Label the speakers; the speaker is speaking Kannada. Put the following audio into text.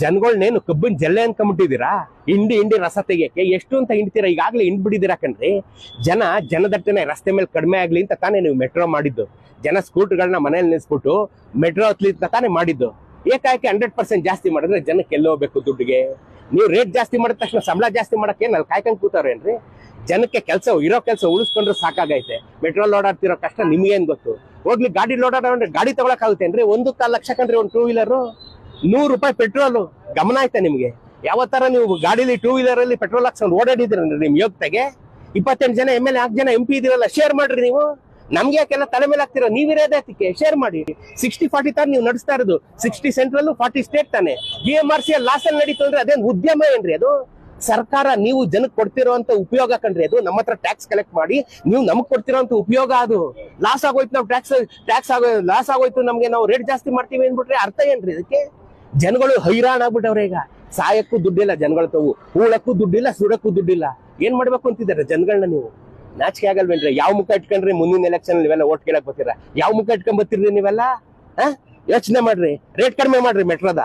Speaker 1: ಜನಗಳನ್ನೇನು ಕಬ್ಬಿನ ಜಲ್ಲೆ ಅನ್ಕೊಂಬಿಟ್ಟಿದ್ದೀರಾ? ಹಿಂಡಿ ರಸ ತೆಗಿಯಕ್ಕೆ ಎಷ್ಟು ಅಂತ ಹಿಂಡ್ತೀರಾ? ಈಗಾಗಲೇ ಹಿಂಡ್ಬಿಟ್ಟಿದ್ದೀರಾ ಕಣ್ರಿ. ಜನದಟ್ಟಣೆ ರಸ್ತೆ ಮೇಲೆ ಕಡಿಮೆ ಆಗ್ಲಿ ಅಂತ ತಾನೇ ನೀವು ಮೆಟ್ರೋ ಮಾಡಿದ್ದು. ಜನ ಸ್ಕೂಟರ್ಗಳನ್ನ ಮನೇಲಿ ನಿಲ್ಸ್ಬಿಟ್ಟು ಮೆಟ್ರೋ ಹತ್ಲಿ ಅಂತ ತಾನೇ ಮಾಡಿದ್ದು. ಏಕಾಏಕಿ 100% ಜಾಸ್ತಿ ಮಾಡಿದ್ರೆ ಜನಕ್ಕೆ ಎಲ್ಲಿ ಹೋಗ್ಬೇಕು ದುಡ್ಡಿಗೆ? ನೀವು ರೇಟ್ ಜಾಸ್ತಿ ಮಾಡಿದ ತಕ್ಷಣ ಸಂಬಳ ಜಾಸ್ತಿ ಮಾಡಕ್ಕೆ ಅಲ್ಲಿ ಕಾಯ್ಕೊಂಡ್ ಕೂತಾರೇನ್ರಿ? ಜನಕ್ಕೆ ಇರೋ ಕೆಲಸ ಉಳಿಸ್ಕೊಂಡ್ರೆ ಸಾಕಾಗೈತೆ. ಮೆಟ್ರೋಲ್ ಓಡಾಡ್ತಿರೋ ಕಷ್ಟ ನಿಮ್ಗೇನ್ ಗೊತ್ತು? ಹೋಗ್ಲಿ ಗಾಡಿ ಓಡಾಡೋದ್ರೆ ಗಾಡಿ ತಗೊಳಕ್ ಆಗುತ್ತೇನ್ರಿ? 1.4 ಲಕ್ಷ ಕಂಡ್ರಿ ಒಂದು 2 ವೀಲರ್, 100 ರೂಪಾಯಿ ಪೆಟ್ರೋಲ್. ಗಮನ ಆಯ್ತಾ ನಿಮ್ಗೆ? ಯಾವ ತರ ನೀವು ಗಾಡಿಲಿ 2 ವೀಲರ್ ಅಲ್ಲಿ ಪೆಟ್ರೋಲ್ ಹಾಕ್ಸ್ಕೊಂಡು ಓಡಾಡಿದ್ರಿ ನಿಮ್ ಯೋಗ್ಯತೆಗೆ? 28 ಜನ MLA 4 ಜನ MP ಇದೀರಲ್ಲ, ಶೇರ್ ಮಾಡ್ರಿ ನೀವು. ನಮ್ಗೆ ಯಾಕೆಲ್ಲ ತಲೆ ಮೇಲೆ ಹಾಕ್ತಿರೋ? ನೀವಿರೋದಕ್ಕೆ ಶೇರ್ ಮಾಡಿ. 60-40 ತಾನೇ ನೀವು ನಡೆಸ್ತಾ ಇರೋದು. 60 ಸೆಂಟ್ರಲ್ 40 ಸ್ಟೇಟ್ ತಾನೆ. BMRC ಲಾಸ್ ಅಲ್ಲಿ ನಡೀತು ಅಂದ್ರೆ ಅದೇನ್ ಉದ್ಯಮ ಏನ್ರಿ ಅದು? ಸರ್ಕಾರ ನೀವು ಜನಕ್ಕೆ ಕೊಡ್ತಿರೋಂತ ಉಪಯೋಗ ಕಣ್ರಿ ಅದು. ನಮ್ಮ ಹತ್ರ ಟ್ಯಾಕ್ಸ್ ಕಲೆಕ್ಟ್ ಮಾಡಿ ನೀವು ನಮಗ್ ಕೊಡ್ತಿರೋಂತ ಉಪಯೋಗ ಅದು. ಲಾಸ್ ಆಗೋಯ್ತು, ನಾವು ಟ್ಯಾಕ್ಸ್ ಲಾಸ್ ಆಗೋಯ್ತು ನಮ್ಗೆ, ನಾವು ರೇಟ್ ಜಾಸ್ತಿ ಮಾಡ್ತೀವಿ ಅಂದ್ಬಿಟ್ರೆ ಅರ್ಥ ಏನ್ರಿ ಇದಕ್ಕೆ? ಜನಗಳು ಹೈರಾಣ ಆಗ್ಬಿಟ್ಟವ್ರೆ. ಈಗ ಸಾಯಕ್ಕೂ ದುಡ್ಡಿಲ್ಲ ಜನಗಳು ತಾವು, ಹೂಳಕ್ಕೂ ದುಡ್ಡಿಲ್ಲ, ಸುಡಕ್ಕೂ ದುಡ್ಡಿಲ್ಲ. ಏನ್ ಮಾಡ್ಬೇಕು ಅಂತಿದ್ದಾರೆ ಜನಗಳನ್ನ ನೀವು? ನಾಚಿಕೆ ಆಗಲ್ವೇನ್ರಿ? ಯಾವ ಮುಖ ಇಟ್ಕೊಂಡ್ರಿ ಮುಂದಿನ ಎಲೆಕ್ಷನ್ ನೀವೆಲ್ಲ ಓಟ್ ಕೇಳಕ್ ಬರ್ತೀರಾ? ಯಾವ ಮುಖ ಇಟ್ಕೊಂಡ್ ಬರ್ತೀರಿ ನೀವೆಲ್ಲ? ಯೋಚನೆ ಮಾಡ್ರಿ, ರೇಟ್ ಕಡಿಮೆ ಮಾಡ್ರಿ ಮೆಟ್ರೋದ.